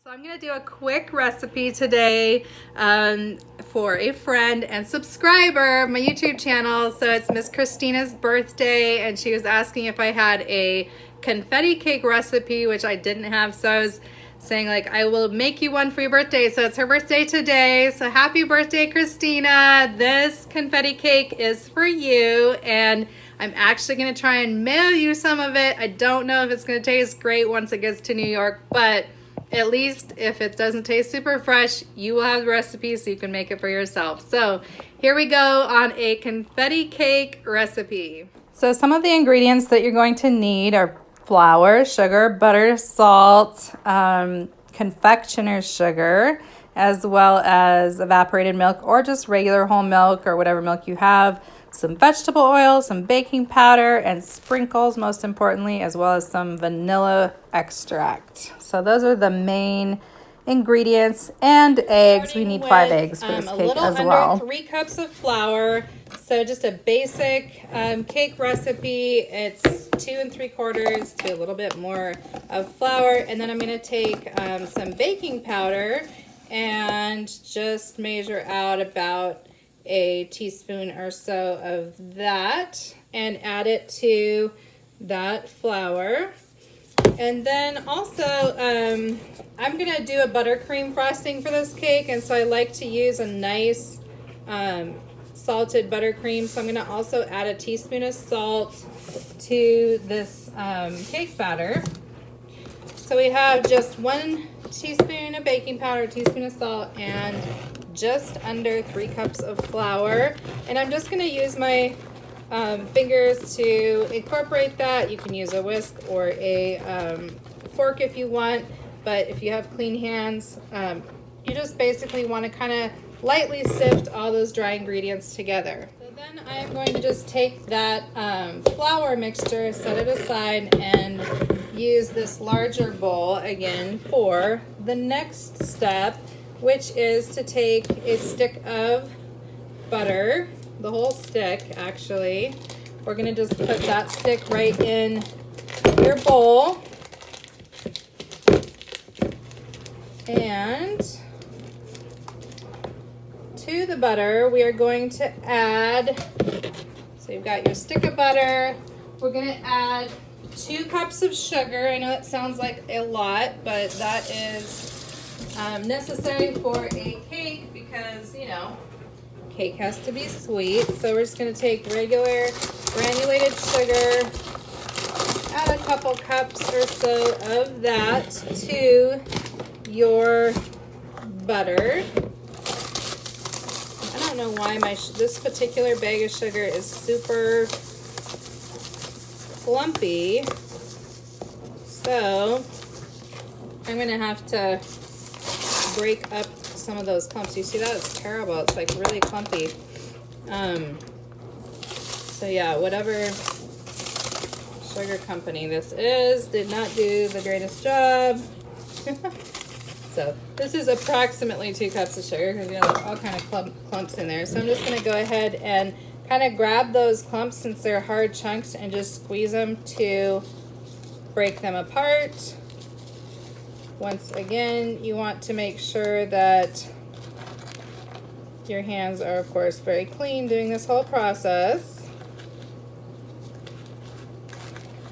So I'm going to do a quick recipe today for a friend and subscriber of my YouTube channel. So it's Miss Christina's birthday, and she was asking if I had a confetti cake recipe, which I didn't have. So I was saying, like, I will make you one for your birthday. So it's her birthday today. So happy birthday, Christina. This confetti cake is for you, and I'm actually going to try and mail you some of it. I don't know if it's going to taste great once it gets to New York, but at least if it doesn't taste super fresh, you will have the recipe so you can make it for yourself. So here we go on a confetti cake recipe. So some of the ingredients that you're going to need are flour, sugar, butter, salt, confectioner's sugar, as well as evaporated milk or just regular whole milk or whatever milk you have, some vegetable oil, some baking powder, and sprinkles, most importantly, as well as some vanilla extract. So those are the main ingredients, and eggs. We need 5 eggs for this cake as well. Under 3 cups of flour. So just a basic cake recipe. It's 2 3/4 to a little bit more of flour, and then I'm going to take some baking powder and just measure out about a teaspoon or so of that and add it to that flour. And then also I'm gonna do a buttercream frosting for this cake, and so I like to use a nice salted buttercream. So I'm gonna also add a teaspoon of salt to this cake batter. So we have just 1 teaspoon of baking powder, a teaspoon of salt, and just under 3 cups of flour. And I'm just going to use my fingers to incorporate that. You can use a whisk or a fork if you want, but if you have clean hands, you just basically want to kind of lightly sift all those dry ingredients together. So then I'm going to just take that flour mixture, set it aside, and use this larger bowl again for the next step, which is to take a stick of butter, the whole stick actually. We're gonna just put that stick right in your bowl. And to the butter, we are going to add, so you've got your stick of butter. We're gonna add 2 cups of sugar. I know that sounds like a lot, but that is necessary for a cake because, you know, cake has to be sweet. So we're just going to take regular granulated sugar, add a couple cups or so of that to your butter. I don't know why this particular bag of sugar is super clumpy, so I'm going to have to break up some of those clumps. You see that? It's terrible. It's like really clumpy. So yeah, whatever sugar company this is did not do the greatest job. So this is approximately 2 cups of sugar because we have all kind of clumps in there. So I'm just going to go ahead and kind of grab those clumps since they're hard chunks and just squeeze them to break them apart. Once again, you want to make sure that your hands are, of course, very clean during this whole process.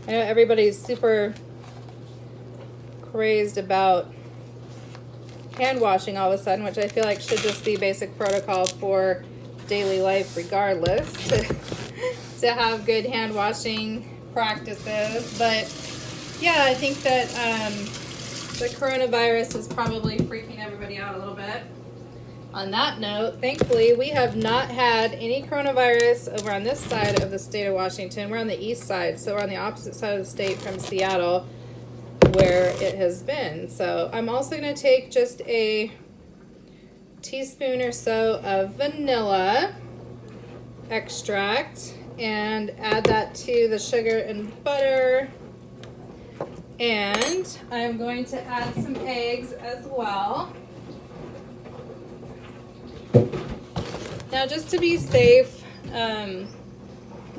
I know everybody's super crazed about hand washing all of a sudden, which I feel like should just be basic protocol for daily life regardless, to have good hand washing practices. But yeah, I think that the coronavirus is probably freaking everybody out a little bit. On that note, thankfully, we have not had any coronavirus over on this side of the state of Washington. We're on the east side, so we're on the opposite side of the state from Seattle, where it has been. So I'm also going to take just a teaspoon or so of vanilla extract and add that to the sugar and butter. And I'm going to add some eggs as well. Now, just to be safe,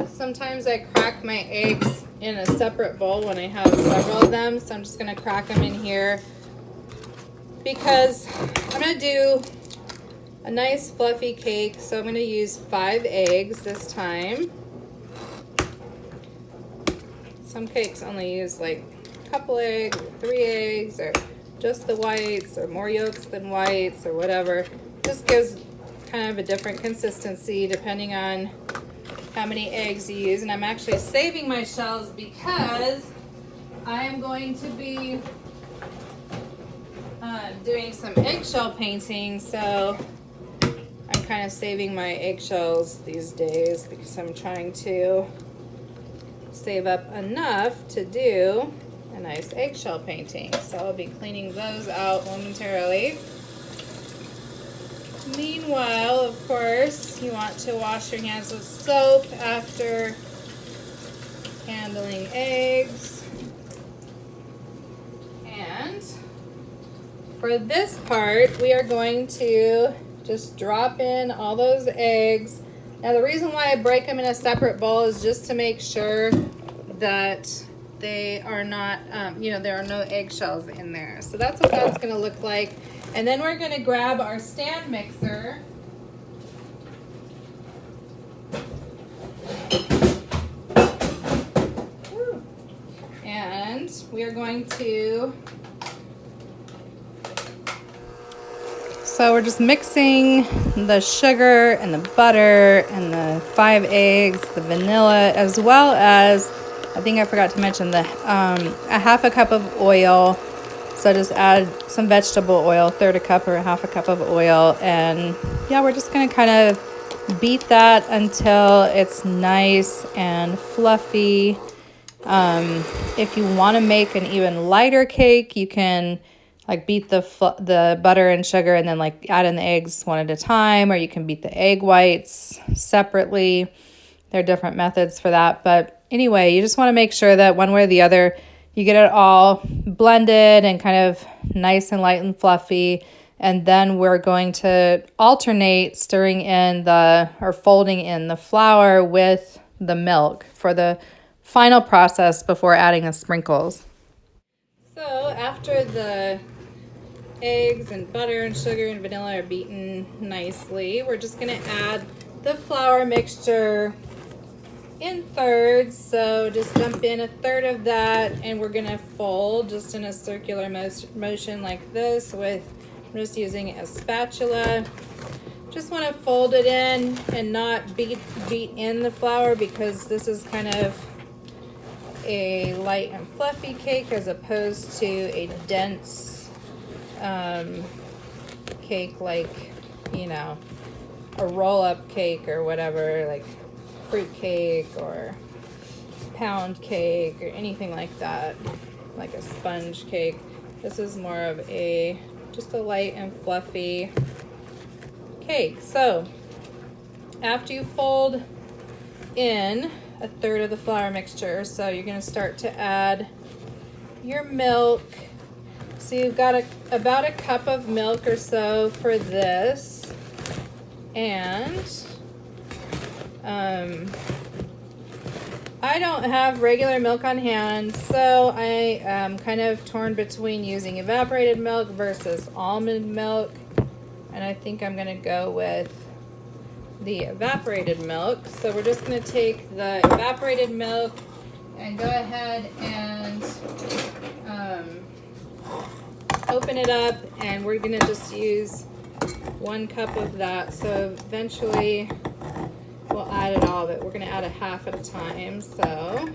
sometimes I crack my eggs in a separate bowl when I have several of them. So I'm just going to crack them in here because I'm gonna do a nice fluffy cake. So I'm gonna use 5 eggs this time. Some cakes only use like a couple eggs, or 3 eggs, or just the whites, or more yolks than whites, or whatever. Just gives kind of a different consistency depending on how many eggs you use. And I'm actually saving my shells because I am going to be doing some eggshell painting. So I'm kind of saving my eggshells these days because I'm trying to save up enough to do a nice eggshell painting. So I'll be cleaning those out momentarily. Meanwhile, of course, you want to wash your hands with soap after handling eggs. And for this part, we are going to just drop in all those eggs. Now, the reason why I break them in a separate bowl is just to make sure that they are not, there are no eggshells in there. So that's what that's going to look like. And then we're going to grab our stand mixer. And we are going to, so we're just mixing the sugar and the butter and the 5 eggs, the vanilla, as well as, I think I forgot to mention, the a half a cup of oil. So just add some vegetable oil, 1/3 cup or a half a cup of oil. And yeah, we're just gonna kind of beat that until it's nice and fluffy. If you wanna make an even lighter cake, you can like beat the butter and sugar and then like add in the eggs one at a time, or you can beat the egg whites separately. There are different methods for that. But anyway, you just wanna make sure that one way or the other, you get it all blended and kind of nice and light and fluffy. And then we're going to alternate stirring in or folding in the flour with the milk for the final process before adding the sprinkles. So after the eggs and butter and sugar and vanilla are beaten nicely, we're just gonna add the flour mixture in thirds. So just dump in 1/3 of that, and we're gonna fold just in a circular motion like this I'm just using a spatula. Just want to fold it in and not beat in the flour, because this is kind of a light and fluffy cake as opposed to a dense cake like, a roll-up cake or whatever, like fruit cake or pound cake or anything like that, like a sponge cake. This is more of just a light and fluffy cake. So after you fold in 1/3 of the flour mixture, so you're going to start to add your milk. So you've got about a cup of milk or so for this, and I don't have regular milk on hand, so I am kind of torn between using evaporated milk versus almond milk, and I think I'm going to go with the evaporated milk. So we're just going to take the evaporated milk and go ahead and open it up, and we're going to just use 1 cup of that. So eventually we'll add it all, but we're going to add a half at a time. So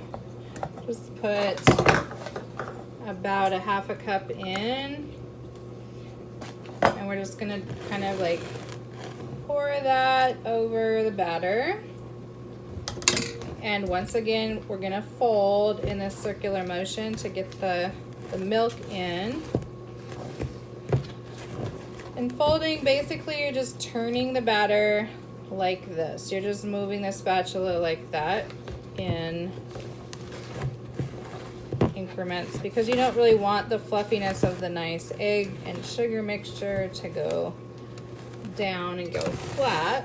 just put about a half a cup in, and we're just going to kind of like pour that over the batter. And once again, we're going to fold in this circular motion to get the milk in. And folding, basically you're just turning the batter like this. You're just moving the spatula like that in increments, because you don't really want the fluffiness of the nice egg and sugar mixture to go down and go flat.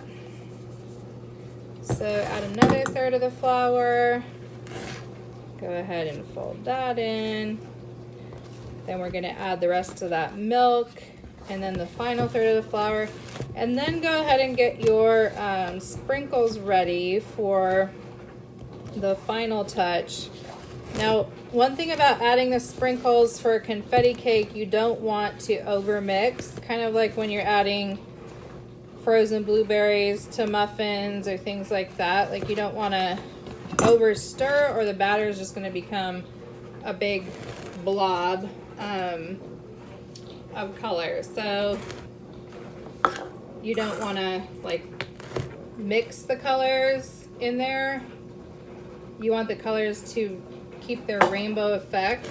So add another 1/3 of the flour. Go ahead and fold that in. Then we're gonna add the rest of that milk and then the final third of the flour. And then go ahead and get your sprinkles ready for the final touch. Now, one thing about adding the sprinkles for a confetti cake, you don't want to over mix, kind of like when you're adding frozen blueberries to muffins or things like that. Like, you don't want to over stir or the batter is just going to become a big blob of color. So you don't want to like mix the colors in there. You want the colors to keep their rainbow effect.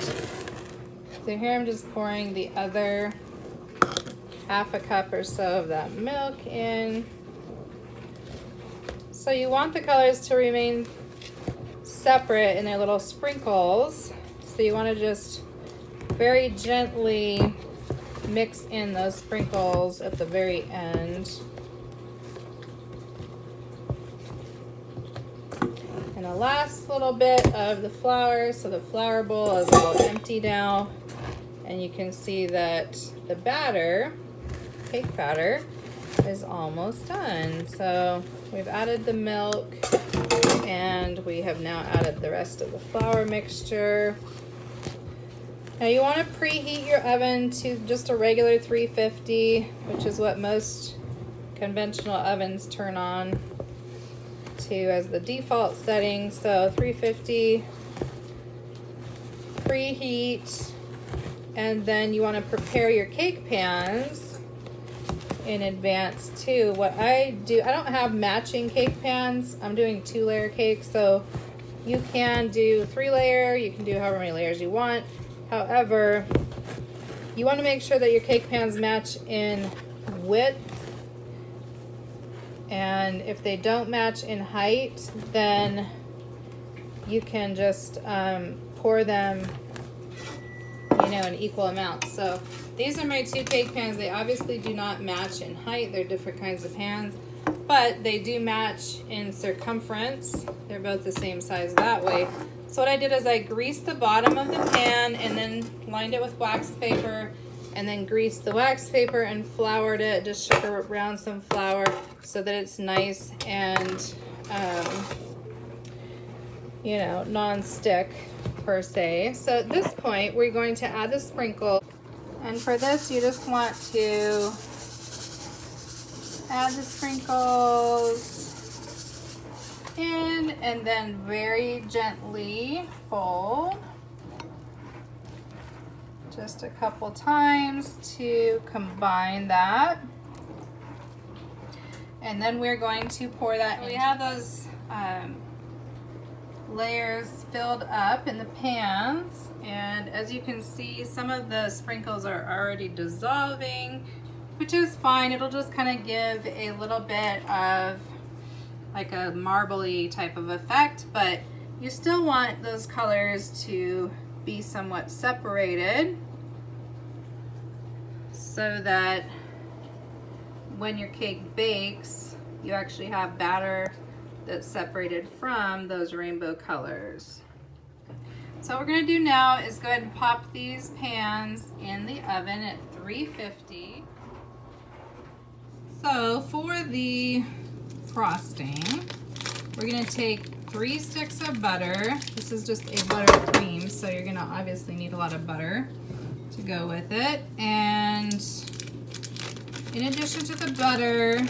So here I'm just pouring the other half a cup or so of that milk in. So you want the colors to remain separate in their little sprinkles. So you want to just very gently mix in those sprinkles at the very end. And the last little bit of the flour, so the flour bowl is all empty now, and you can see that the batter, cake batter, is almost done. So we've added the milk and we have now added the rest of the flour mixture. Now you want to preheat your oven to just a regular 350, which is what most conventional ovens turn on to as the default setting. So 350, preheat, and then you want to prepare your cake pans in advance too. What I do, I don't have matching cake pans. I'm doing 2-layer cake, so you can do 3-layer, you can do however many layers you want. However, you want to make sure that your cake pans match in width, and if they don't match in height, then you can just pour them, you know, in equal amounts. So these are my 2 cake pans. They obviously do not match in height. They're different kinds of pans, but they do match in circumference. They're both the same size that way. So what I did is I greased the bottom of the pan and then lined it with wax paper, and then greased the wax paper and floured it, just shook around some flour so that it's nice and, you know, non-stick per se. So at this point, we're going to add the sprinkle. And for this, you just want to add the sprinkles in and then very gently fold just a couple times to combine that. And then we're going to pour that in. We have those layers filled up in the pans, and as you can see, some of the sprinkles are already dissolving, which is fine. It'll just kind of give a little bit of like a marbly type of effect, but you still want those colors to be somewhat separated so that when your cake bakes, you actually have batter that's separated from those rainbow colors. So what we're going to do now is go ahead and pop these pans in the oven at 350. So for the frosting, we're going to take 3 sticks of butter. This is just a buttercream, so you're going to obviously need a lot of butter to go with it. And in addition to the butter,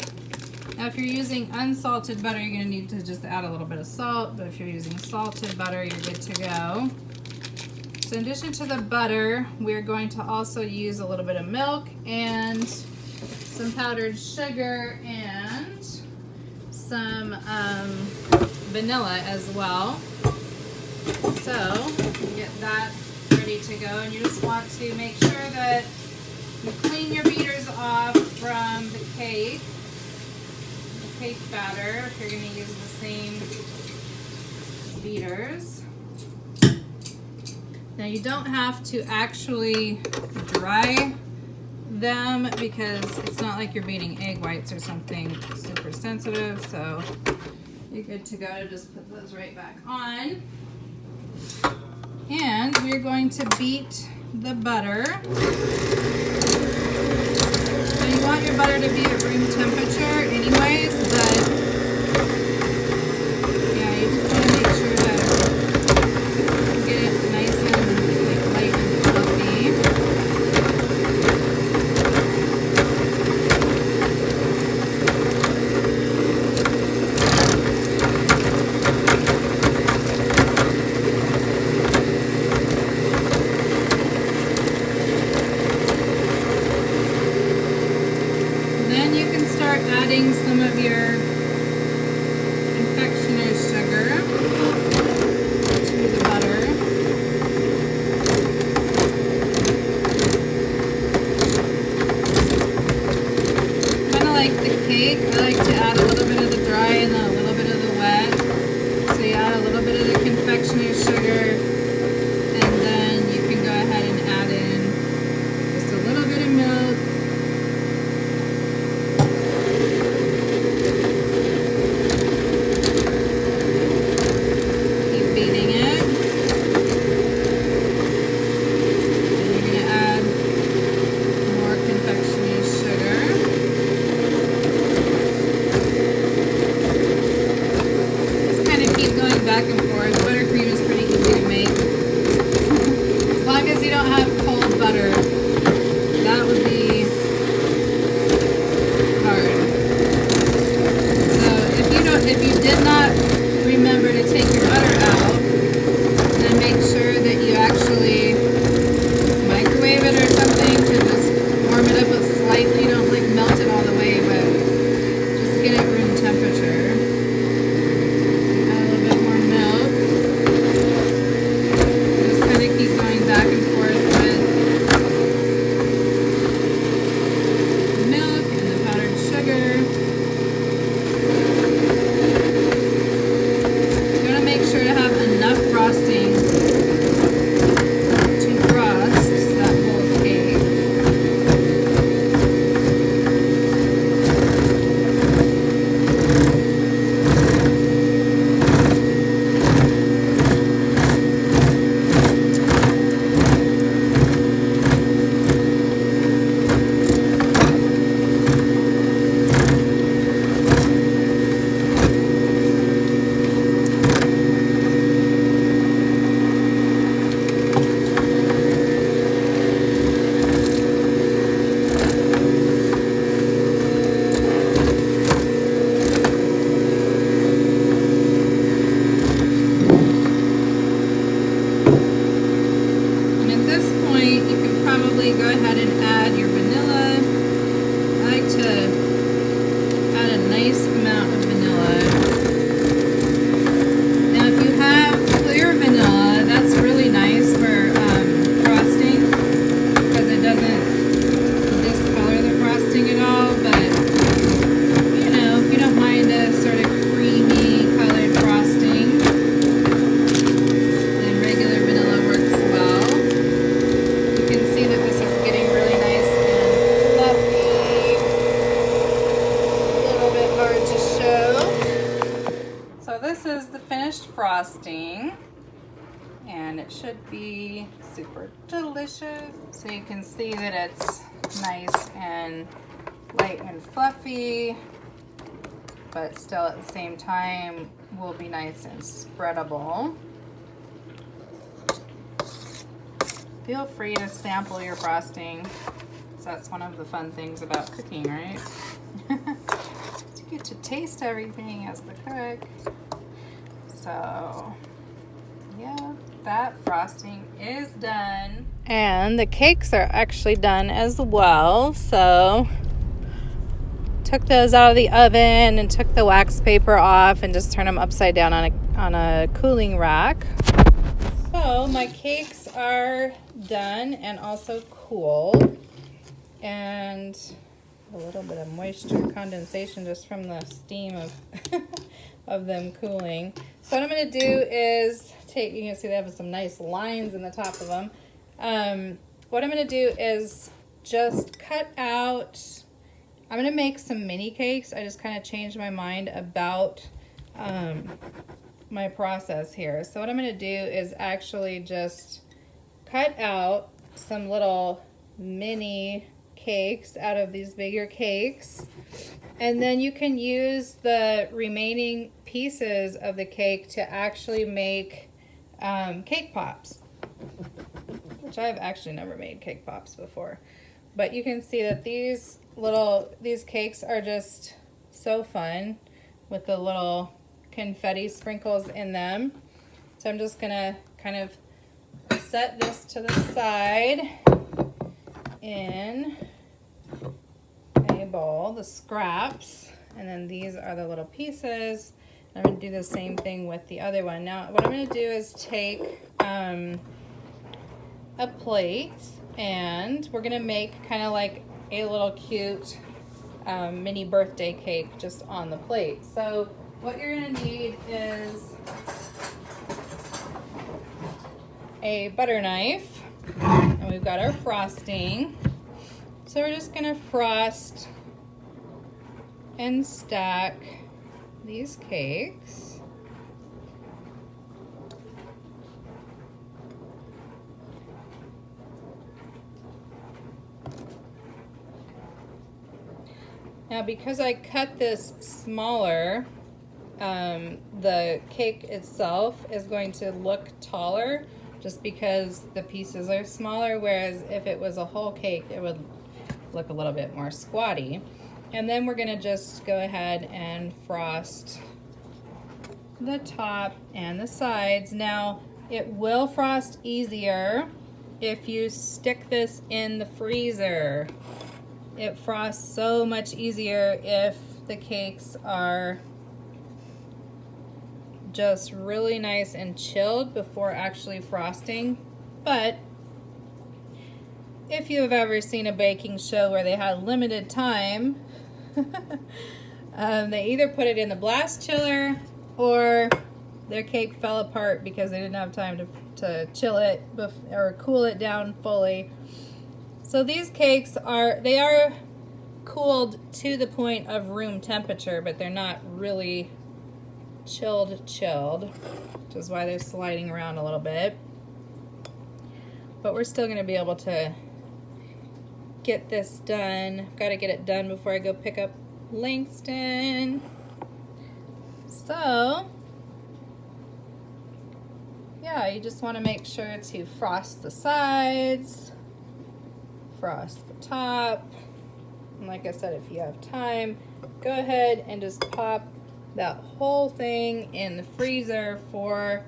now if you're using unsalted butter, you're going to need to just add a little bit of salt, but if you're using salted butter, you're good to go. So in addition to the butter, we're going to also use a little bit of milk and some powdered sugar and some vanilla as well. So you get that ready to go, and you just want to make sure that you clean your beaters off from the cake batter if you're going to use the same beaters. Now you don't have to actually dry them because it's not like you're beating egg whites or something super sensitive, so you're good to go to just put those right back on. And we're going to beat the butter. So you want your butter to be at room temperature anyways, but yeah, you just want to make sure that you get it nice and like light and fluffy. Then you can start adding some of your confectioner's sugar to the butter. Kind of like the cake, I like to add a little bit of the dry and then a little bit of the wet. So you add a little bit of the confectioner's sugar, and then you can go ahead and add in just a little bit of milk. Back and forth. Buttercream is pretty easy to make. As long as you don't have cold butter, that would be hard. So if you did not remember to take your butter out, then make sure that you actually just microwave it or something to just warm it up slightly. Don't like melt it all the way, but just get it room temperature. Back and forth with the milk and the powdered sugar. You want to make sure to have enough frosting to frost that whole cake. Go ahead and add your vanilla. I like to add a nice amount of vanilla. Now if you have clear vanilla, that's really nice for frosting because it doesn't discolor the frosting at all, but you know, if you don't mind a sort of creamy colored frosting, then regular vanilla works well. You can see that this is getting really nice and fluffy. A little bit hard to show. So this is the finished frosting, and it should be super delicious. So you can see that it's nice and light and fluffy, but still at the same time will be nice and spreadable. Feel free to sample your frosting. So that's one of the fun things about cooking, right? You get to taste everything as the cook. So yeah, that frosting is done. And the cakes are actually done as well. So took those out of the oven and took the wax paper off and just turned them upside down on a cooling rack. So my cakes are done and also cooled, and a little bit of moisture condensation just from the steam of of them cooling. So what I'm going to do is take, you can see they have some nice lines in the top of them. What I'm going to do is just cut out, I'm going to make some mini cakes. I just kind of changed my mind about my process here. So what I'm going to do is actually just cut out some little mini cakes out of these bigger cakes. And then you can use the remaining pieces of the cake to actually make cake pops, which I've actually never made cake pops before. But you can see that these cakes are just so fun with the little confetti sprinkles in them. So I'm just gonna kind of set this to the side in a bowl, the scraps, and then these are the little pieces. I'm gonna do the same thing with the other one. Now what I'm gonna do is take a plate, and we're gonna make kind of like a little cute mini birthday cake just on the plate. So what you're gonna need is a butter knife, and we've got our frosting. So we're just gonna frost and stack these cakes. Now because I cut this smaller, the cake itself is going to look taller just because the pieces are smaller, whereas if it was a whole cake, it would look a little bit more squatty. And then we're gonna just go ahead and frost the top and the sides. Now, it will frost easier if you stick this in the freezer. It frosts so much easier if the cakes are just really nice and chilled before actually frosting. But if you have ever seen a baking show where they had limited time, they either put it in the blast chiller or their cake fell apart because they didn't have time to chill it or cool it down fully. So these cakes are cooled to the point of room temperature, but they're not really chilled, which is why they're sliding around a little bit. But we're still gonna be able to get this done. Got to get it done before I go pick up Langston. So yeah, you just want to make sure to frost the sides, frost the top, and like I said, if you have time, go ahead and just pop that whole thing in the freezer for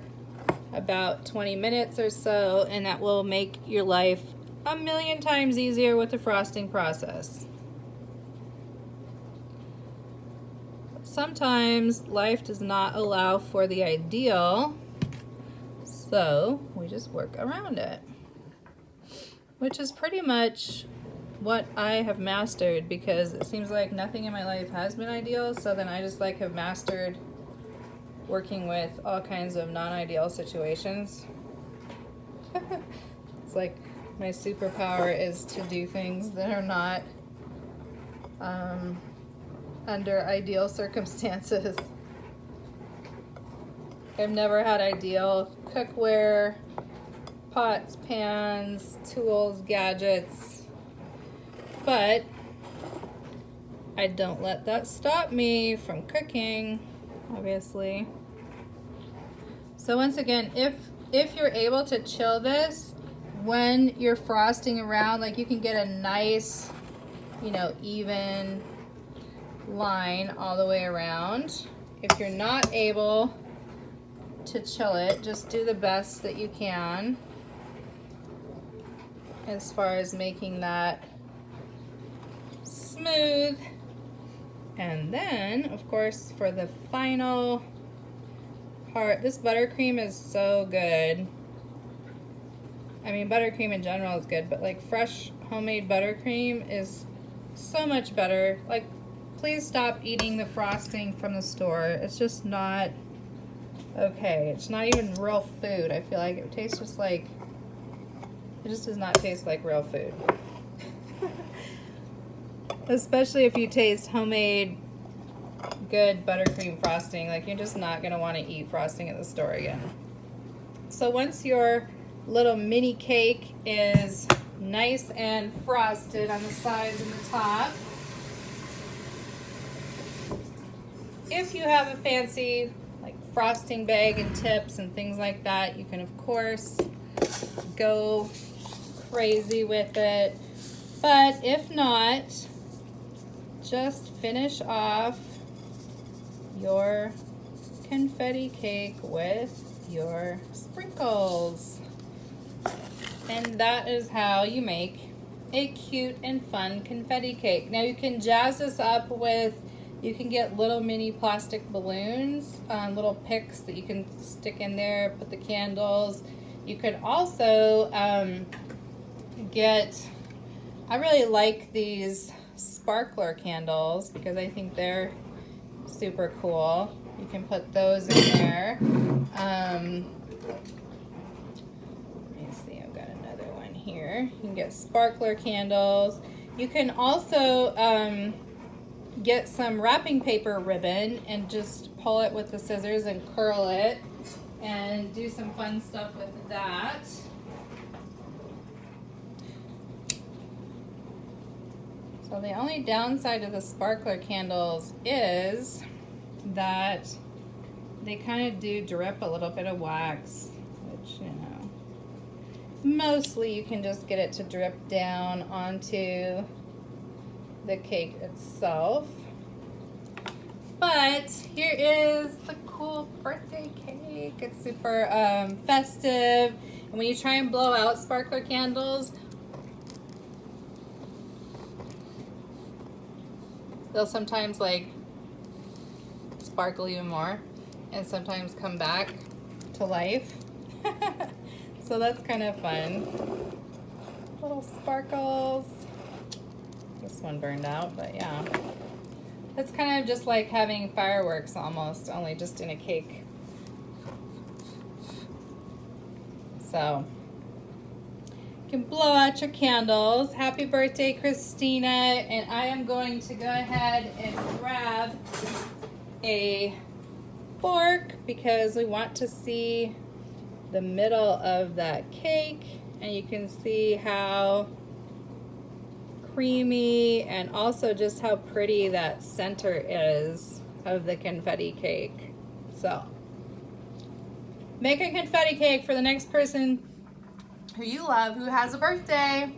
about 20 minutes or so, and that will make your life a million times easier with the frosting process. Sometimes life does not allow for the ideal, so we just work around it, which is pretty much what I have mastered, because it seems like nothing in my life has been ideal. So then I just like have mastered working with all kinds of non-ideal situations. It's like my superpower is to do things that are not under ideal circumstances. I've never had ideal cookware, pots, pans, tools, gadgets, but I don't let that stop me from cooking, obviously. So once again, if you're able to chill this when you're frosting around, like you can get a nice, even line all the way around. If you're not able to chill it, just do the best that you can as far as making that smooth. And then, of course, for the final part, this buttercream is so good. I mean, buttercream in general is good, but like fresh homemade buttercream is so much better. Like, please stop eating the frosting from the store. It's just not okay. It's not even real food. I feel like it tastes just like, it just does not taste like real food. Especially if you taste homemade good buttercream frosting, like you're just not gonna want to eat frosting at the store again. So once your little mini cake is nice and frosted on the sides and the top. If you have a fancy like frosting bag and tips and things like that, you can of course go crazy with it. But if not, just finish off your confetti cake with your sprinkles. And that is how you make a cute and fun confetti cake. Now you can jazz this up with, you can get little mini plastic balloons, little picks that you can stick in there, put the candles. You could also get, I really like these sparkler candles because I think they're super cool. You can put those in there. Let me see, I've got another one here. You can get sparkler candles. You can also get some wrapping paper ribbon and just pull it with the scissors and curl it and do some fun stuff with that. So the only downside of the sparkler candles is that they kind of do drip a little bit of wax, which, you know, mostly you can just get it to drip down onto the cake itself. But here is the cool birthday cake. It's super festive. And when you try and blow out sparkler candles, they'll sometimes like sparkle even more and sometimes come back to life. So that's kind of fun. Little sparkles. This one burned out, but yeah. It's kind of just like having fireworks almost, only just in a cake. So you can blow out your candles. Happy birthday, Christina. And I am going to go ahead and grab a fork because we want to see the middle of that cake, and you can see how creamy and also just how pretty that center is of the confetti cake. So make a confetti cake for the next person who you love who has a birthday.